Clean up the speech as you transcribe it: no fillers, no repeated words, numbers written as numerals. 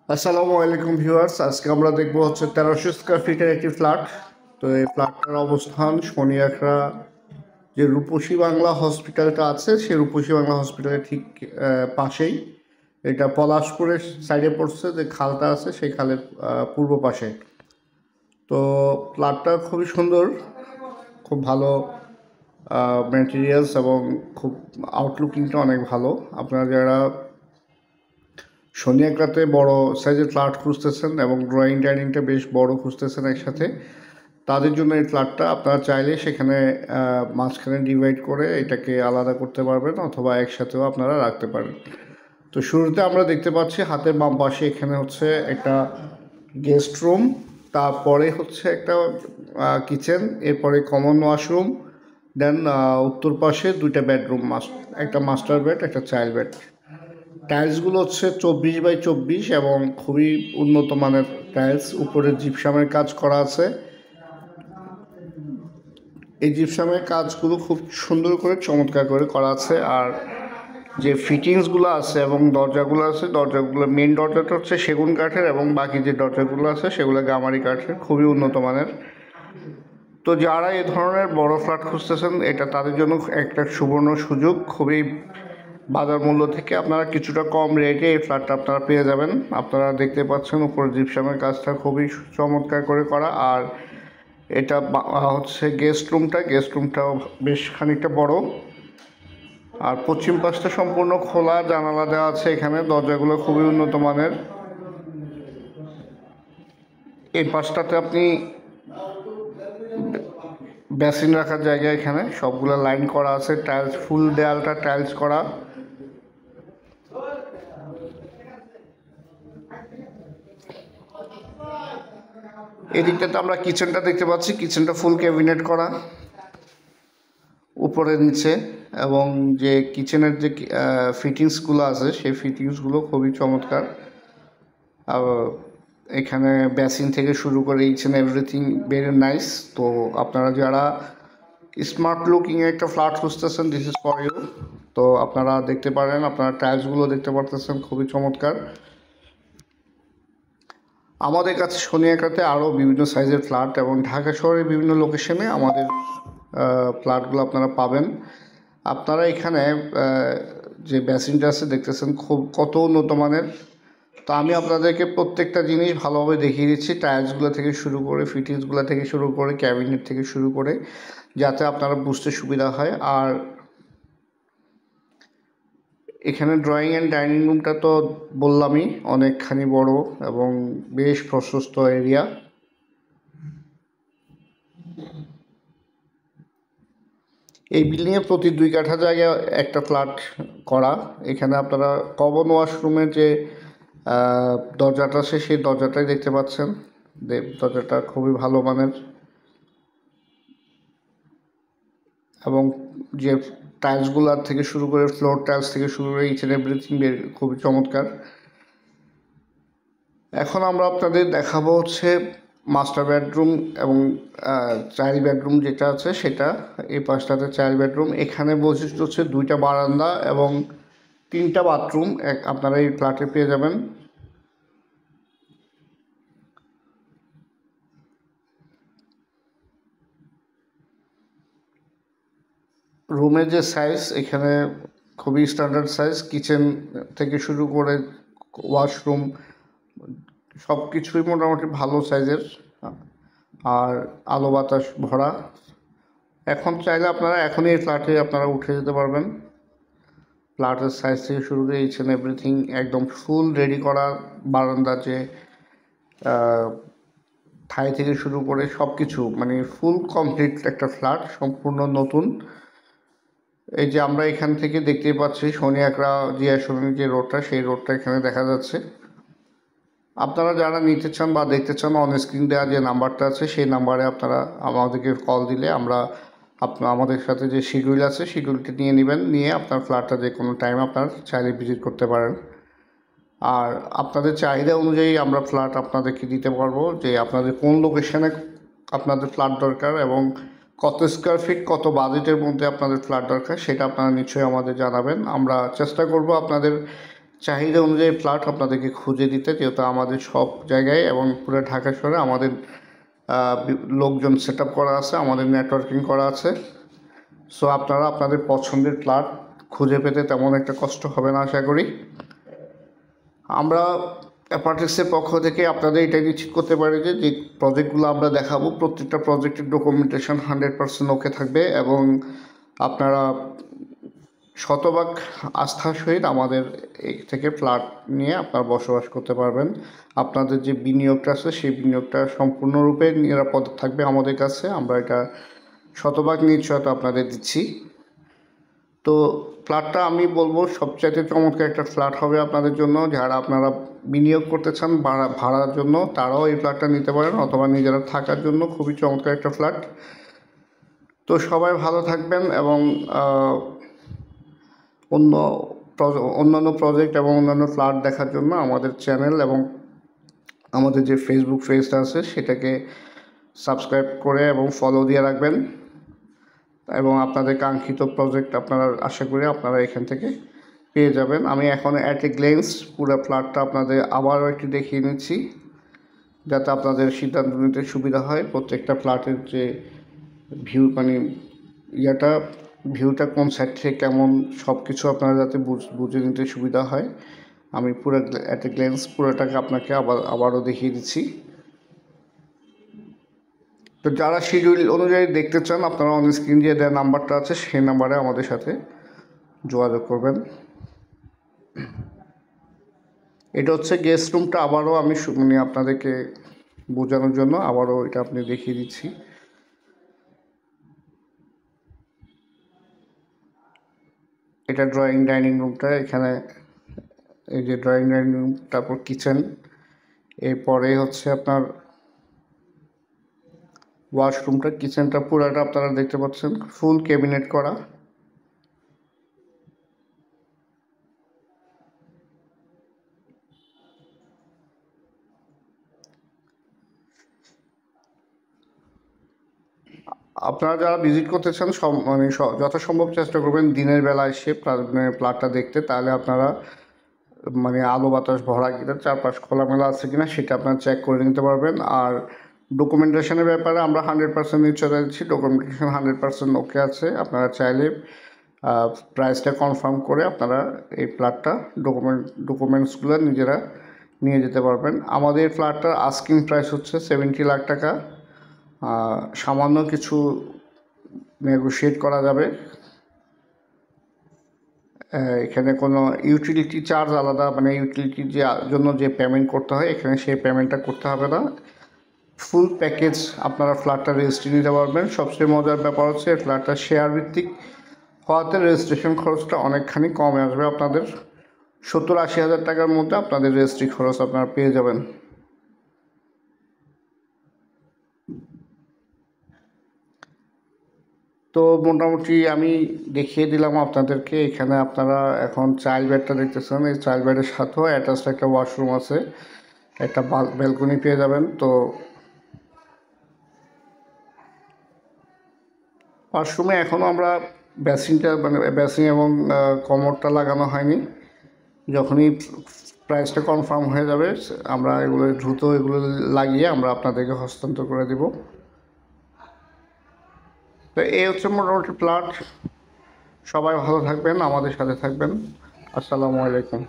আসসালামু আলাইকুম ভিউয়ার্স, আজকে আমরা দেখবো হচ্ছে 1300 স্কোয়ার ফিটের একটি ফ্ল্যাট। তো এই ফ্ল্যাটটার অবস্থান শনিয়াখড়া যে রূপসী বাংলা হসপিটালটা আছে সেই রূপসী বাংলা হসপিটালের ঠিক পাশেই। এটা পলাশপুরের সাইডে পড়ছে, যে খালটা আছে সেই খালের পূর্ব পাশে। তো ফ্ল্যাটটা খুবই সুন্দর, খুব ভালো ম্যাটেরিয়ালস এবং খুব আউটলুকিংটা অনেক ভালো। আপনারা যারা শনিয়াকড়াতে বড় সাইজের ফ্ল্যাট খুঁজতেছেন এবং ড্রয়িং ডাইনিংটা বেশ বড় খুঁজতেছেন একসাথে, তাদের জন্য এই ফ্ল্যাটটা আপনারা চাইলে সেখানে মাঝখানে ডিভাইড করে এটাকে আলাদা করতে পারবেন, অথবা একসাথেও আপনারা রাখতে পারেন। তো শুরুতে আমরা দেখতে পাচ্ছি হাতের বাম পাশে এখানে হচ্ছে একটা গেস্ট রুম, তারপরে হচ্ছে একটা কিচেন, এরপরে কমন ওয়াশরুম, দেন উত্তর পাশে দুইটা বেডরুম, একটা মাস্টার বেড, একটা চাইল্ড বেড। টাইলসগুলো হচ্ছে 24x24 এবং খুবই উন্নত মানের টাইলস। উপরে জিপসামের কাজ করা আছে। এই জিপসামের কাজগুলো খুব সুন্দর করে চমৎকার করে করা আছে। আর যে ফিটিংসগুলো আছে এবং দরজাগুলো আছে, দরজাগুলো মেন দরজাটা হচ্ছে সেগুন কাঠের এবং বাকি যে দরজাগুলো আছে সেগুলো গামারি কাঠের, খুবই উন্নত মানের। তো যারা এ ধরনের বড় ফ্ল্যাট খুঁজতেছেন, এটা তাদের জন্য একটা সুবর্ণ সুযোগ। খুবই বাজার মূল্য থেকে আপনারা কিছুটা কম রেটে এই ফ্ল্যাটটা আপনারা পেয়ে যাবেন। আপনারা দেখতে পাচ্ছেন উপরে জিপসামের কাজটা খুবই চমৎকার করে করা। আর এটা হচ্ছে গেস্ট রুমটাও বেশ খানিকটা বড়। আর পশ্চিম পাশটা সম্পূর্ণ খোলা, জানালা দেওয়া আছে এখানে, দরজাগুলো খুবই উন্নত মানের। এই পাশটাতে আপনি বেসিন রাখার জায়গা, এখানে সবগুলো লাইন করা আছে, টাইলস, ফুল দেয়ালটা টাইলস করা। এদিকটাতে আমরা কিচেনটা দেখতে পাচ্ছি, কিচেনটা ফুল ক্যাবিনেট করা উপরে নিচে, এবং যে কিচেনের যে ফিটিংসগুলো আছে সেই ফিটিংসগুলো খুবই চমৎকার। আর এখানে বেসিন থেকে শুরু করে each and everything very nice. তো আপনারা যারা স্মার্ট লুকিং একটা ফ্ল্যাট খুঁজতেছেন, দিস ইজ ফর ইউ। তো আপনারা দেখতে পারেন, আপনারা টাইলসগুলো দেখতে পারতেছেন, খুবই চমৎকার। আমাদের কাছে শনিয়াকড়াতে আরও বিভিন্ন সাইজের ফ্ল্যাট এবং ঢাকা শহরের বিভিন্ন লোকেশনে আমাদের ফ্ল্যাটগুলো আপনারা পাবেন। আপনারা এখানে যে বেসিনটা আছে দেখতেছেন, খুব কত উন্নত মানের। তো আমি আপনাদেরকে প্রত্যেকটা জিনিস ভালোভাবে দেখিয়ে দিচ্ছি, টাইলসগুলো থেকে শুরু করে, ফিটিংসগুলো থেকে শুরু করে, ক্যাবিনেট থেকে শুরু করে, যাতে আপনারা বুঝতে সুবিধা হয়। আর এখানে ড্রয়িং অ্যান্ড ডাইনিং রুমটা তো বললামই, অনেকখানি বড় এবং বেশ প্রশস্ত এরিয়া। এই বিল্ডিংয়ে প্রতি 2 কাঠা জায়গায় একটা ফ্ল্যাট করা। এখানে আপনারা কমন ওয়াশরুমের যে দরজাটা আছে সেই দরজাটাই দেখতে পাচ্ছেন, দরজাটা খুবই ভালো মানের। এবং যে টাইলসগুলোর থেকে শুরু করে, ফ্লোর টাইলস থেকে শুরু করে, ইচ অ্যান্ড এভরিথিং খুবই চমৎকার। এখন আমরা আপনাদের দেখাবো হচ্ছে মাস্টার বেডরুম এবং চাইল্ড বেডরুম যেটা আছে সেটা। এই পাশটাতে চাইল্ড বেডরুম, এখানে বৈশিষ্ট্য হচ্ছে 2টা বারান্দা এবং 3টা বাথরুম আপনারা এই ফ্ল্যাটে পেয়ে যাবেন। রুমের যে সাইজ, এখানে খুবই স্ট্যান্ডার্ড সাইজ, কিচেন থেকে শুরু করে ওয়াশরুম সব কিছুই মোটামুটি ভালো সাইজের, আর আলো বাতাস ভরা। এখন চাইলে আপনারা এখনই এই ফ্ল্যাটে আপনারা উঠে যেতে পারবেন। ফ্ল্যাটের সাইজ থেকে শুরু করে ইচ অ্যান্ড এভরিথিং একদম ফুল রেডি করা। বারান্দা যে ঠাই থেকে শুরু করে সব কিছু, মানে ফুল কমপ্লিট একটা ফ্ল্যাট, সম্পূর্ণ নতুন। এই যে আমরা এখান থেকে দেখতেই পাচ্ছি শনিয়াকড়া জিয়া সরণি যে রোডটা, সেই রোডটা এখানে দেখা যাচ্ছে। আপনারা যারা নিতে চান বা দেখতে চান, অন স্ক্রিন দেওয়া যে নাম্বারটা আছে সেই নাম্বারে আপনারা আমাদেরকে কল দিলে আমরা আমাদের সাথে যে শিডিউল আছে শিডিউলটি নিয়ে নেবেন, নিয়ে আপনার ফ্ল্যাটটা যে কোনো টাইম আপনার চাইলে ভিজিট করতে পারেন। আর আপনাদের চাহিদা অনুযায়ী আমরা ফ্ল্যাট আপনাদেরকে দিতে পারবো, যে আপনাদের কোন লোকেশনে আপনাদের ফ্ল্যাট দরকার এবং কত স্কোয়ার ফিট, কত বাজেটের মধ্যে আপনাদের ফ্ল্যাট দরকার, সেটা আপনারা নিশ্চয়ই আমাদের জানাবেন। আমরা চেষ্টা করব আপনাদের চাহিদা অনুযায়ী ফ্ল্যাট আপনাদেরকে খুঁজে দিতে, যেহেতু আমাদের সব জায়গায় এবং পুরো ঢাকা শহরে আমাদের লোকজন সেট আপ করা আছে, আমাদের নেটওয়ার্কিং করা আছে। সো আপনারা আপনাদের পছন্দের ফ্ল্যাট খুঁজে পেতে তেমন একটা কষ্ট হবে না আশা করি। আমরা অ্যাপার্টিক্সের পক্ষ থেকে আপনাদের এটা নিশ্চিত করতে পারি যে যে প্রজেক্টগুলো আমরা দেখাবো প্রত্যেকটা প্রজেক্টের ডকুমেন্টেশন 100% ওকে থাকবে এবং আপনারা শতভাগ আস্থার সহিত আমাদের এই থেকে ফ্ল্যাট নিয়ে আপনারা বসবাস করতে পারবেন। আপনাদের যে বিনিয়োগটা আছে সেই বিনিয়োগটা সম্পূর্ণরূপে নিরাপদ থাকবে আমাদের কাছে, আমরা এটা শতভাগ নিশ্চয়তা আপনাদের দিচ্ছি। তো ফ্ল্যাটটা আমি বলবো সবচাইতে চমৎকার একটা ফ্ল্যাট হবে আপনাদের জন্য। যারা আপনারা বিনিয়োগ করতে চান ভাড়ার জন্য তারাও এই ফ্ল্যাটটা নিতে পারেন, অথবা নিজেরা থাকার জন্য খুবই চমৎকার একটা ফ্ল্যাট। তো সবাই ভালো থাকবেন এবং অন্যান্য প্রজেক্ট এবং অন্যান্য ফ্ল্যাট দেখার জন্য আমাদের চ্যানেল এবং আমাদের যে ফেসবুক পেজটা আছে সেটাকে সাবস্ক্রাইব করে এবং ফলো দিয়ে রাখবেন এবং আপনাদের কাঙ্ক্ষিত প্রজেক্ট আপনারা আশা করি আপনারা এখান থেকে পেয়ে যাবেন। আমি এখন অ্যাট এ গ্লেন্স পুরো ফ্ল্যাটটা আপনাদের আবারও একটু দেখিয়ে নিচ্ছি যাতে আপনাদের সিদ্ধান্ত নিতে সুবিধা হয়। প্রত্যেকটা ফ্ল্যাটের যে ভিউ মানে ভিউটা কোন সাইড থেকে কেমন সব কিছু আপনারা যাতে বুঝে নিতে সুবিধা হয়, আমি পুরো অ্যাট এ গ্লেন্স পুরোটাকে আপনাকে আবারও দেখিয়ে দিচ্ছি। তো যারা শিডিউল অনুযায়ী দেখতে চান আপনারা অন স্ক্রিন দিয়ে দেওয়া নাম্বারটা আছে সেই নাম্বারে আমাদের সাথে যোগাযোগ করবেন। এটা হচ্ছে গেস্ট রুমটা, আবারও আমি মানে আপনাদেরকে বোঝানোর জন্য আবারও এটা আপনি দেখিয়ে দিচ্ছি। এটা ড্রয়িং ডাইনিং রুমটা, এখানে এই যে ড্রয়িং ডাইনিং রুম, তারপর কিচেন, এরপরে হচ্ছে আপনার ওয়াশরুমটা, কিচেনটা পুরাটা আপনারা দেখতে পাচ্ছেন ফুল ক্যাবিনেট করা। আপনারা যারা ভিজিট করতে চান মানে যথাসম্ভব চেষ্টা করবেন দিনের বেলা এসে ফ্ল্যাটটা দেখতে, তাহলে আপনারা মানে আলো বাতাস ভরা কিনা চারপাশ খোলামেলা আছে কিনা সেটা আপনারা চেক করে নিতে পারবেন। আর ডকুমেন্টেশনের ব্যাপারে আমরা 100% নিশ্চয়তা দিচ্ছি, ডকুমেন্টেশন 100% ওকে আছে। আপনারা চাইলে প্রাইসটা কনফার্ম করে আপনারা এই ফ্ল্যাটটা ডকুমেন্টসগুলো নিজেরা নিয়ে যেতে পারবেন। আমাদের ফ্ল্যাটটার আস্কিং প্রাইস হচ্ছে 70 লাখ টাকা, সামান্য কিছু নেগোশিয়েট করা যাবে। এখানে কোনো ইউটিলিটি চার্জ আলাদা মানে ইউটিলিটির জন্য যে পেমেন্ট করতে হয় এখানে সেই পেমেন্টটা করতে হবে না। ফুল প্যাকেজ আপনারা ফ্ল্যাটটা রেজিস্ট্রি নিতে পারবেন। সবচেয়ে মজার ব্যাপার হচ্ছে ফ্ল্যাটটা শেয়ার ভিত্তিক হওয়াতে রেজিস্ট্রেশন খরচটা অনেকখানি কমে আসবে আপনাদের, 70-80 হাজার টাকার মধ্যে আপনাদের রেজিস্ট্রি খরচ আপনারা পেয়ে যাবেন। তো মোটামুটি আমি দেখিয়ে দিলাম আপনাদেরকে। এখানে আপনারা এখন চাইল্ড বেডটা দেখতেছেন, এই চাইল্ড বেডের সাথেও অ্যাটাচড একটা ওয়াশরুম আছে, একটা ব্যালকনি পেয়ে যাবেন। তো ওয়াশরুমে এখনও আমরা বেসিনটা মানে বেসিন এবং কমোডটা লাগানো হয়নি। যখনই প্রাইসটা কনফার্ম হয়ে যাবে আমরা দ্রুত এগুলো লাগিয়ে আমরা আপনাদেরকে হস্তান্তর করে দেব। তো এই হচ্ছে মোটামুটি ফ্ল্যাট। সবাই ভালো থাকবেন, আমাদের সাথে থাকবেন। আসসালামু আলাইকুম।